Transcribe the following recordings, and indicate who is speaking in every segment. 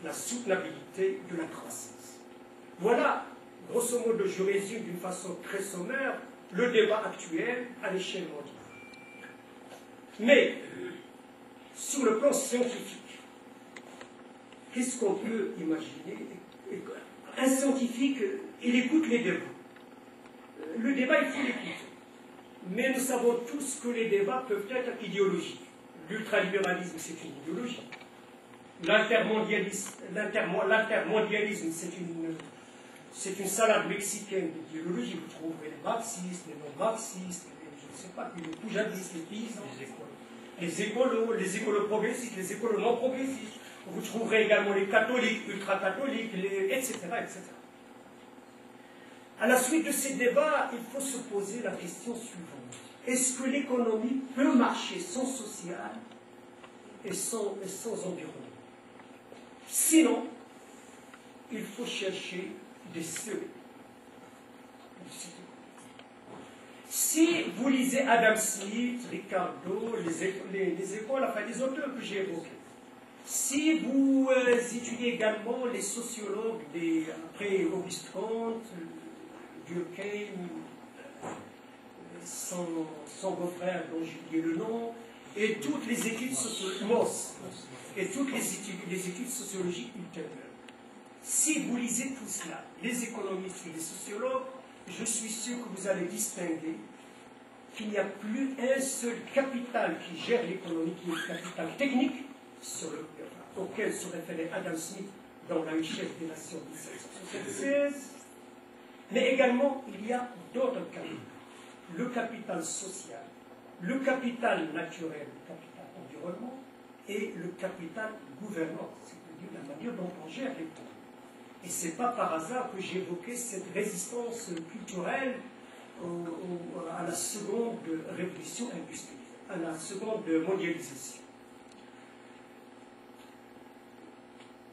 Speaker 1: la soutenabilité de la croissance. Voilà, grosso modo, je résume d'une façon très sommaire le débat actuel à l'échelle mondiale. Mais, sur le plan scientifique, qu'est-ce qu'on peut imaginer? Un scientifique, il écoute les débats. Le débat, il faut l'écouter. Mais nous savons tous que les débats peuvent être idéologiques. L'ultralibéralisme, c'est une idéologie. L'intermondialisme, c'est une salade mexicaine d'idéologie. Vous trouverez les marxistes, les non-marxistes, je ne sais pas, les poujadistes, les paysans, les écolos progressistes, les écolos non progressistes. Vous trouverez également les catholiques, ultra-catholiques, etc., etc. À la suite de ces débats, il faut se poser la question suivante. Est-ce que l'économie peut marcher sans social et sans environnement? Sinon, il faut chercher des seuils. Si vous lisez Adam Smith, Ricardo, les écoles, enfin les auteurs que j'ai évoqués, si vous étudiez également les sociologues après Auguste Comte, Durkheim, son beau-frère dont j'ai oublié le nom, et toutes les études sociologiques ultérieures. Si vous lisez tout cela, les économistes et les sociologues, je suis sûr que vous allez distinguer qu'il n'y a plus un seul capital qui gère l'économie, qui est le capital technique, auquel se référait Adam Smith dans La richesse des nations de 1776, mais également il y a d'autres capitaux. Le capital social, le capital naturel, le capital environnement et le capital gouvernant, c'est-à-dire la manière dont on gère l'économie. Et ce n'est pas par hasard que j'évoquais cette résistance culturelle à la seconde révolution industrielle, à la seconde mondialisation.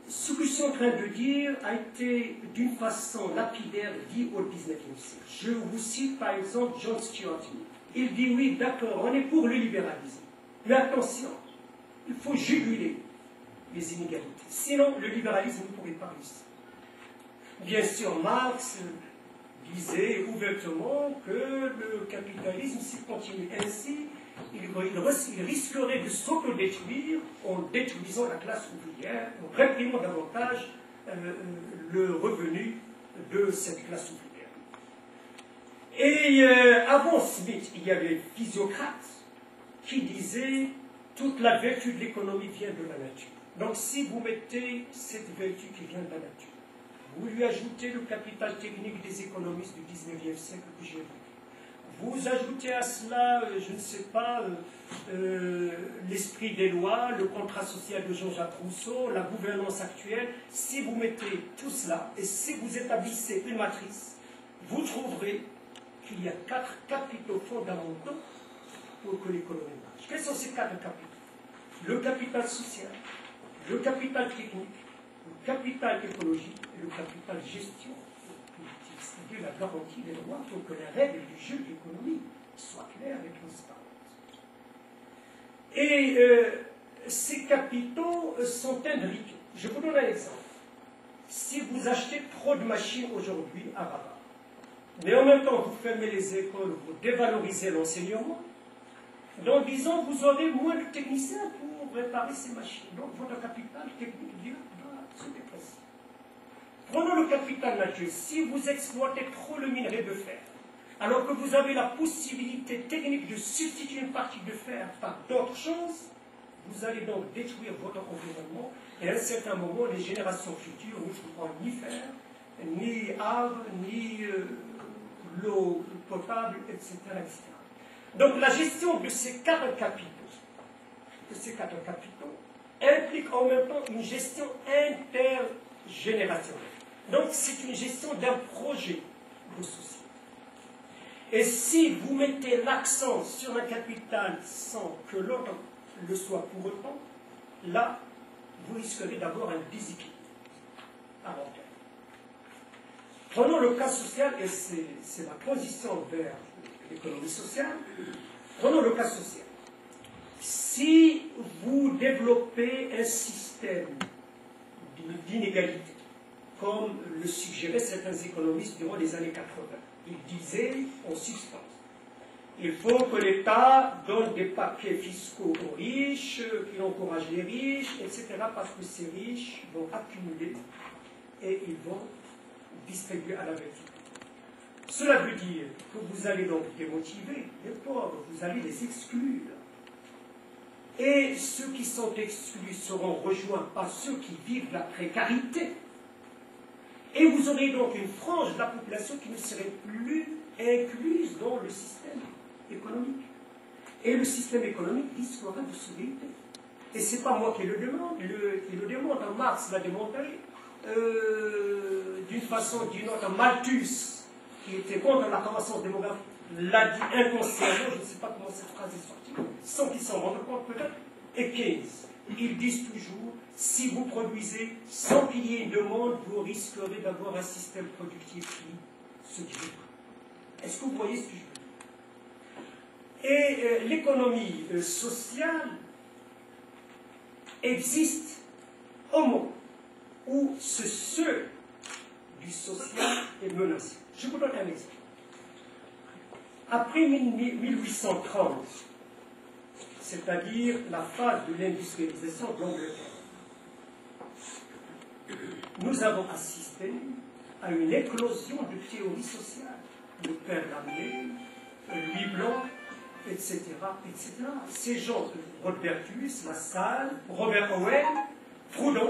Speaker 1: Ce que je suis en train de dire a été d'une façon lapidaire dit au XIXe siècle. Je vous cite par exemple John Stuart Mill. Il dit oui, d'accord, on est pour le libéralisme. Mais attention, il faut juguler les inégalités. Sinon, le libéralisme ne pourrait pas réussir. Bien sûr, Marx disait ouvertement que le capitalisme, s'il continue ainsi, il risquerait de s'autodétruire en détruisant la classe ouvrière, en réprimant davantage le revenu de cette classe ouvrière. Et avant Smith, il y avait Physiocrate qui disait toute la vertu de l'économie vient de la nature. Donc si vous mettez cette vertu qui vient de la nature, vous lui ajoutez le capital technique des économistes du XIXe siècle que j'ai évoqué. Vous ajoutez à cela, je ne sais pas, l'esprit des lois, le contrat social de Jean-Jacques Rousseau, la gouvernance actuelle. Si vous mettez tout cela et si vous établissez une matrice, vous trouverez qu'il y a 4 capitaux fondamentaux pour que l'économie marche. Quels sont ces 4 capitaux? Le capital social, le capital technique, le capital écologique et le capital gestion politique, c'est-à-dire la garantie des droits pour que les règles du jeu de l'économie soient claires et transparentes. Et ces capitaux sont imbriqués. Je vous donne un exemple. Si vous achetez trop de machines aujourd'hui à Rabat, mais en même temps vous fermez les écoles, vous dévalorisez l'enseignement, dans 10 ans vous aurez moins de techniciens pour réparer ces machines. Donc votre capital technique va se déplacer. Prenons le capital naturel. Si vous exploitez trop le minerai de fer, alors que vous avez la possibilité technique de substituer une partie de fer par d'autres choses, vous allez donc détruire votre environnement et à un certain moment, les générations futures ne trouveront ni fer, ni arbres, ni l'eau potable, etc., etc. Donc la gestion de ces 4 capitaux, implique en même temps une gestion intergénérationnelle. Donc c'est une gestion d'un projet de société. Et si vous mettez l'accent sur un capital sans que l'autre le soit pour autant, là, vous risquerez d'avoir un déséquilibre à long terme. Prenons le cas social, et c'est la transition vers l'économie sociale. Prenons le cas social. Si vous développez un système, d'inégalité, comme le suggéraient certains économistes durant les années 80. Ils disaient, en substance, il faut que l'État donne des paquets fiscaux aux riches, qu'il encourage les riches, etc., parce que ces riches vont accumuler et ils vont distribuer à la vertu. Cela veut dire que vous allez donc démotiver les pauvres, vous allez les exclure. Et ceux qui sont exclus seront rejoints par ceux qui vivent la précarité. Et vous aurez donc une frange de la population qui ne serait plus incluse dans le système économique. Et le système économique risquera de se détruire. Et ce n'est pas moi qui le demande, qui le démontre. Marx l'a démontré d'une façon ou d'une autre. Malthus, qui était contre la croissance démographique, l'a dit inconsciemment, je ne sais pas comment cette phrase est sortie, sans qu'ils s'en rendent compte peut-être. Et Keynes, ils disent toujours, si vous produisez sans qu'il y ait une demande, vous risquerez d'avoir un système productif qui se détruit. Est-ce que vous voyez ce que je veux dire? Et l'économie sociale existe au moment où ce seuil du social est menacé. Je vous donne un exemple. Après 1830, c'est-à-dire la phase de l'industrialisation de l'Angleterre, nous avons assisté à une éclosion de théories sociales. Le père Lamier, Louis Blanc, etc., etc. Ces gens, Rodbertus, Lassalle, Robert Owen, Proudhon,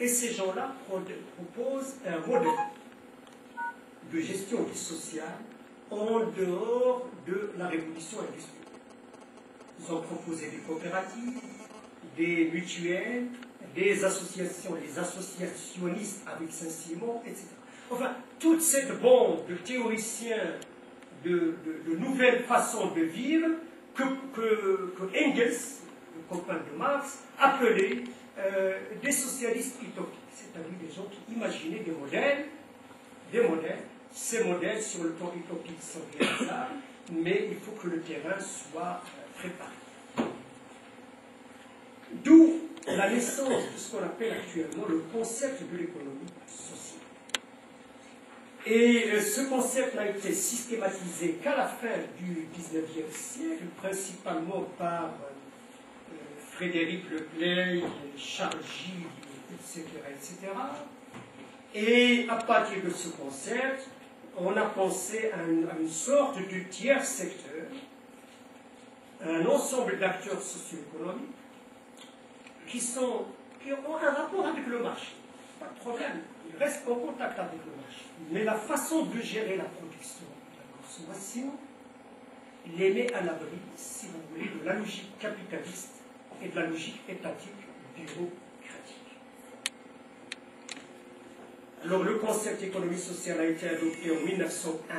Speaker 1: et ces gens-là proposent un modèle de gestion sociale en dehors de la révolution industrielle. Ils ont proposé des coopératives, des mutuelles, des associations, les associationnistes avec Saint-Simon, etc. Enfin, toute cette bande de théoriciens de nouvelles façons de vivre que Engels, le copain de Marx, appelait des socialistes utopiques, c'est-à-dire des gens qui imaginaient des modèles. Ces modèles sur le plan utopique sont réalisables, mais il faut que le terrain soit préparé. D'où la naissance de ce qu'on appelle actuellement le concept de l'économie sociale. Et ce concept n'a été systématisé qu'à la fin du XIXe siècle, principalement par Frédéric Leclerc, Charles Gilles, etc., etc. Et à partir de ce concept, on a pensé à une sorte de tiers secteur, un ensemble d'acteurs socio-économiques qui ont un rapport avec le marché. Pas de problème, ils restent en contact avec le marché. Mais la façon de gérer la production et la consommation les met à l'abri, si vous voulez, de la logique capitaliste et de la logique étatique bureaucratique. Alors le concept d'économie sociale a été adopté en 1901,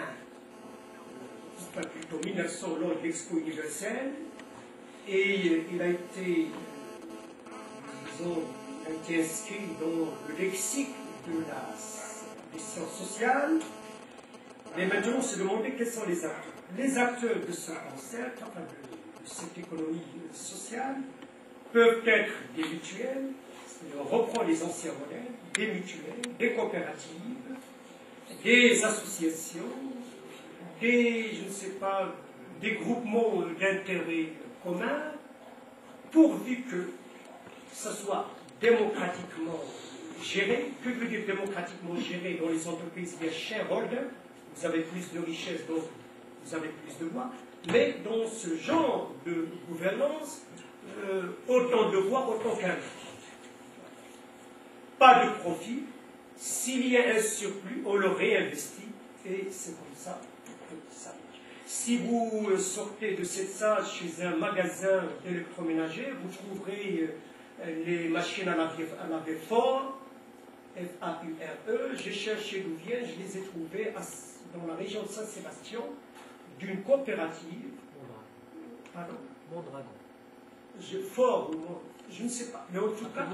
Speaker 1: enfin plutôt 1900 lors de l'Expo universelle, et il a été, inscrit dans le lexique des sciences sociales. Mais maintenant, on se demandait quels sont les acteurs. Les acteurs de ce concept, enfin de cette économie sociale, peuvent être des mutuelles, on reprend les anciens modèles, des mutuelles, des coopératives, des associations, des, je ne sais pas, des groupements d'intérêts communs, pourvu que ça soit démocratiquement géré. Que veut dire démocratiquement géré? Dans les entreprises, il y a shareholder, vous avez plus de richesse, donc vous avez plus de voix. Mais dans ce genre de gouvernance, autant de voix, autant qu'un. Pas de profit. S'il y a un surplus, on le réinvestit. Et c'est comme ça que ça marche. Si vous sortez de cette salle chez un magasin d'électroménager, vous trouverez les machines à laver fort, F-A-U-R-E. J'ai cherché d'où viennent, je les ai trouvées dans la région de Saint-Sébastien, d'une coopérative. Pardon?
Speaker 2: Mondragon.
Speaker 1: Fort, je ne sais pas. Mais en tout cas,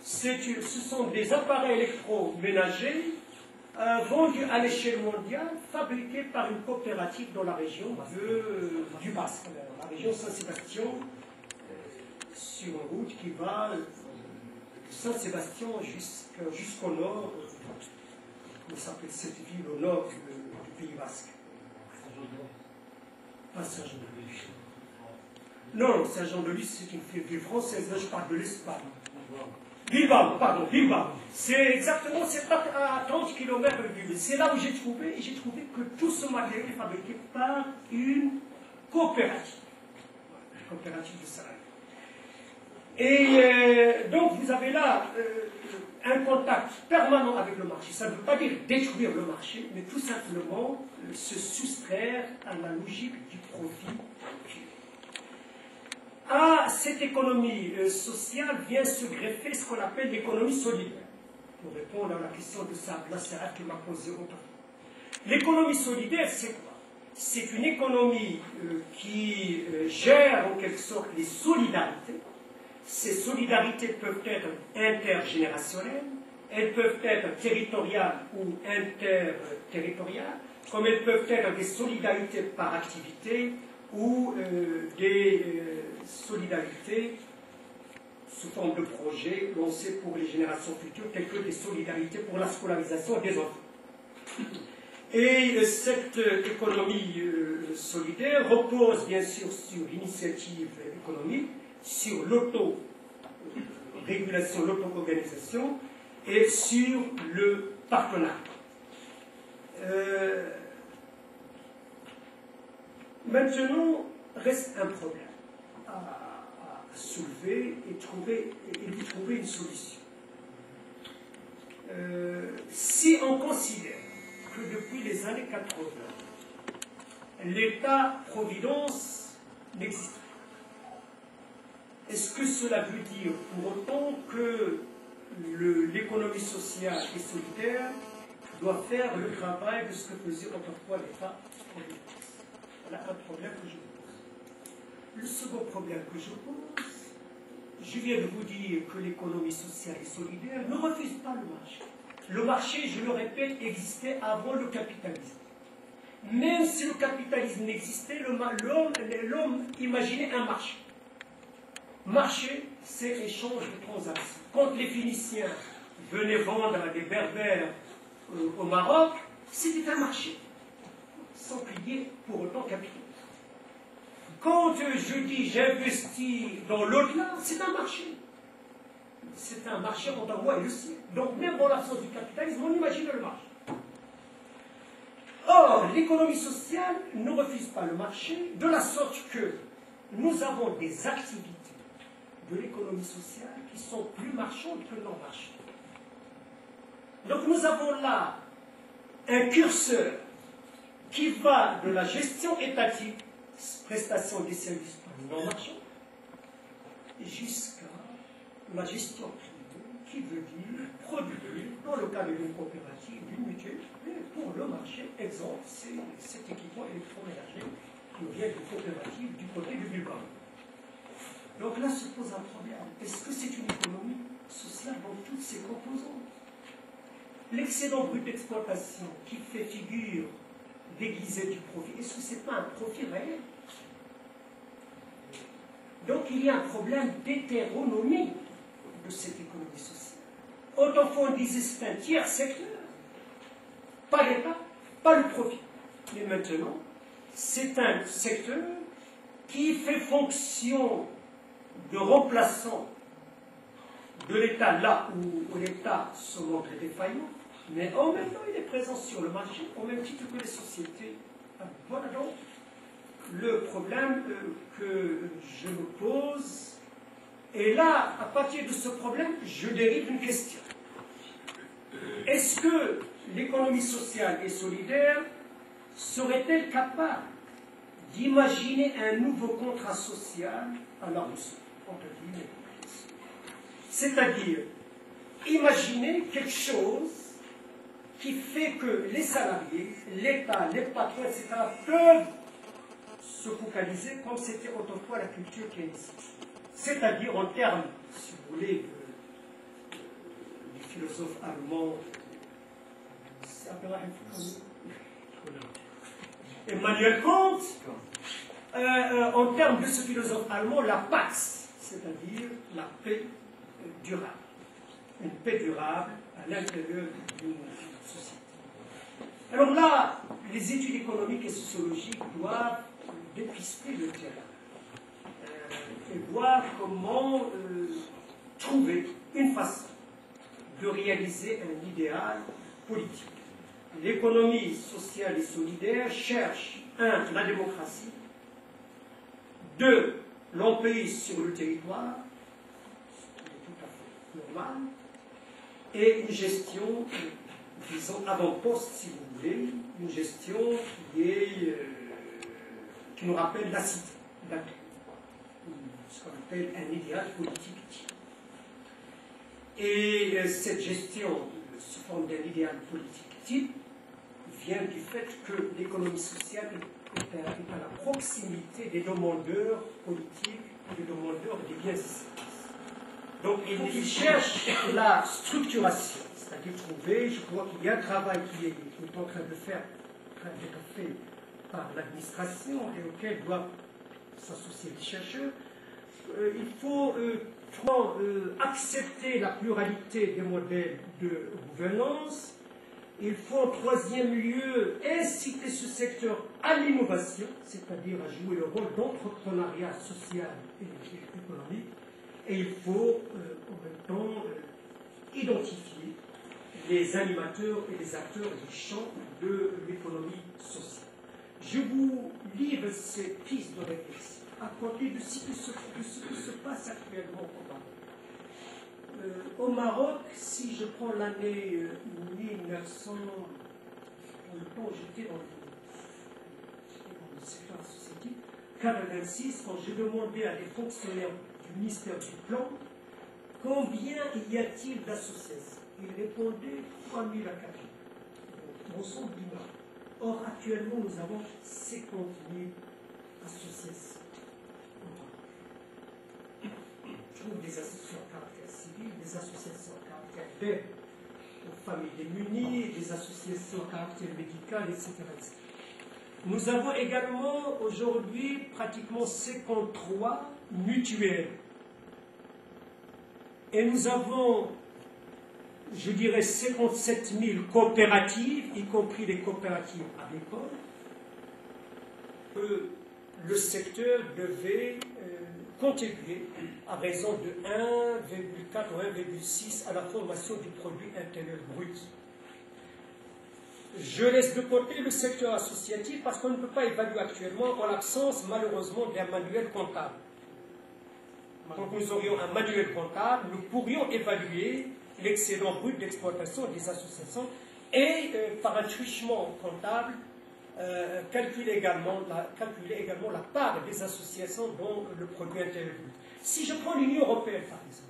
Speaker 1: ce sont des appareils électroménagers vendus à l'échelle mondiale, fabriqués par une coopérative dans la région du Basque, la région Saint-Sébastien, sur une route qui va Saint-Sébastien jusqu'au nord, comment s'appelle cette ville au nord du Pays Basque? Pas Saint-Jean-de-Luz. Non, Saint-Jean-de-Luz, c'est une ville française. Là, je parle de l'Espagne. Bilbao, pardon, Bilbao. C'est exactement, c'est à 30 km de Bilbao. C'est là où j'ai trouvé que tout ce matériel est fabriqué par une coopérative. Une coopérative de salariés. Et donc, vous avez là un contact permanent avec le marché. Ça ne veut pas dire détruire le marché, mais tout simplement se soustraire à la logique du profit. À cette économie sociale vient se greffer ce qu'on appelle l'économie solidaire. Pour répondre à la question de Saad Nasserat qui m'a posé auparavant. L'économie solidaire, c'est quoi? C'est une économie qui gère en quelque sorte les solidarités. Ces solidarités peuvent être intergénérationnelles, elles peuvent être territoriales ou interterritoriales, comme elles peuvent être des solidarités par activité ou des solidarités sous forme de projets lancés pour les générations futures, telles que des solidarités pour la scolarisation des enfants. Et cette économie solidaire repose bien sûr sur l'initiative économique, sur l'auto-régulation, l'auto-organisation et sur le partenariat. Maintenant, reste un problème à soulever et d'y trouver une solution. Si on considère que depuis les années 80, l'État-providence n'existe pas, est-ce que cela veut dire pour autant que l'économie sociale et solidaire doit faire le travail de ce que faisait autrefois l'État-providence? Voilà un problème que je pose. Le second problème que je pose, je viens de vous dire que l'économie sociale et solidaire ne refuse pas le marché. Le marché, je le répète, existait avant le capitalisme. Même si le capitalisme n'existait, l'homme imaginait un marché. Marché, c'est échange de transactions. Quand les Phéniciens venaient vendre à des Berbères au Maroc, c'était un marché, sans plier pour autant capital. Quand je dis j'investis dans l'au-delà, c'est un marché. C'est un marché entre moi et le ciel. Donc même dans l'absence du capitalisme, on imagine le marché. Or, l'économie sociale ne refuse pas le marché, de la sorte que nous avons des activités de l'économie sociale qui sont plus marchandes que non marchandes. Donc nous avons là un curseur qui va de la gestion étatique, prestation des services non marchands, jusqu'à la gestion privée, qui veut dire produire, dans le cas d'une coopérative, d'une mutuelle, mais pour le marché, exemple, c'est cet équipement électroménager qui vient de coopérative du côté du Bulgarie. Donc là se pose un problème. Est-ce que c'est une économie sociale dans toutes ses composantes? L'excédent brut d'exploitation qui fait figure déguisée du profit, est-ce que ce n'est pas un profit réel? Donc il y a un problème d'hétéronomie de cette économie sociale. Autrefois on disait c'est un tiers secteur, pas l'État, pas le profit. Mais maintenant, c'est un secteur qui fait fonction de remplaçant de l'État là où l'État se montre défaillant, mais en même temps il est présent sur le marché au même titre que les sociétés. Voilà donc le problème que je me pose. Et là, à partir de ce problème, je dérive une question. Est-ce que l'économie sociale et solidaire serait-elle capable d'imaginer un nouveau contrat social à la Rousseau? C'est-à-dire, imaginer quelque chose qui fait que les salariés, l'État, les patrons, etc., peuvent se focaliser comme c'était autrefois la culture keynésienne. C'est-à-dire en termes, si vous voulez, du philosophe allemand, Emmanuel Kant, en termes de ce philosophe allemand, la pax, c'est-à-dire la paix durable. une paix durable à l'intérieur d'une société. Alors là, les études économiques et sociologiques doivent dépister le terrain et voir comment trouver une façon de réaliser un idéal politique. L'économie sociale et solidaire cherche, 1, la démocratie, 2, l'emprise sur le territoire, ce qui est tout à fait normal, et une gestion, disons, avant-poste, si vous voulez, une gestion qui nous rappelle la cité, ce qu'on appelle un idéal politique type. Et cette gestion sous forme d'un idéal politique type vient du fait que l'économie sociale est à la proximité des demandeurs politiques et des demandeurs des biens et services. Donc il cherche la structuration, c'est-à-dire trouver, je crois qu'il y a un travail qui est en train d'être fait par l'administration et auquel doivent s'associer les chercheurs. Il faut accepter la pluralité des modèles de gouvernance. Il faut en troisième lieu inciter ce secteur à l'innovation, c'est-à-dire à jouer le rôle d'entrepreneuriat social et économique. Et il faut en même temps identifier les animateurs et les acteurs du champ de l'économie sociale. Je vous livre ces pistes de réflexion à côté de ce qui se passe actuellement au Maroc. Si je prends l'année 1900, pour le temps j'étais dans le secteur associatif, 86, quand j'ai demandé à des fonctionnaires du ministère du Plan combien y a-t-il d'associations, ils répondaient 3000 à 4000, donc l'ensemble du Maroc. Or, actuellement, nous avons 50 000 associations. Je trouve des associations à caractère civil, des associations à caractère d'aide aux familles démunies, des associations à caractère médical, etc. etc. Nous avons également aujourd'hui pratiquement 53 mutuelles. Et nous avons, je dirais, 57 000 coopératives, y compris les coopératives agricoles, que le secteur devait contribuer à raison de 1,4 ou 1,6 à la formation du produit intérieur brut. Je laisse de côté le secteur associatif parce qu'on ne peut pas évaluer actuellement en l'absence, malheureusement, d'un manuel comptable. Quand nous aurions un manuel comptable, nous pourrions évaluer l'excédent brut d'exploitation des associations et, par un truchement comptable, calculer également la part des associations dans le produit intérieur brut. Si je prends l'Union européenne, par exemple,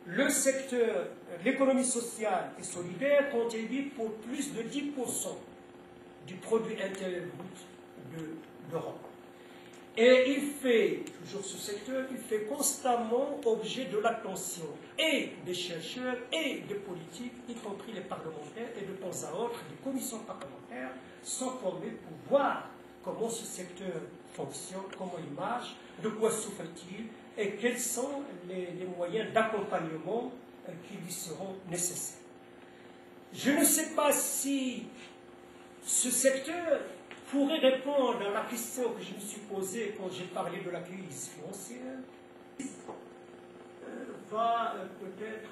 Speaker 1: le secteur, l'économie sociale et solidaire contribue pour plus de 10% du produit intérieur brut de l'Europe. Et il fait, toujours ce secteur, il fait constamment objet de l'attention et des chercheurs et des politiques, y compris les parlementaires, et de temps à autre, des commissions parlementaires sont formées pour voir comment ce secteur fonctionne, comment il marche, de quoi souffre-t-il, et quels sont les moyens d'accompagnement qui lui seront nécessaires. Je ne sais pas si ce secteur pourrait répondre à la question que je me suis posée quand j'ai parlé de la crise financière, va peut-être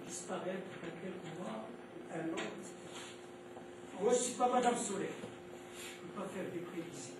Speaker 1: disparaître dans quelques mois, un an, etc. Moi, je ne suis pas Madame Soleil, je ne peux pas faire des prévisions.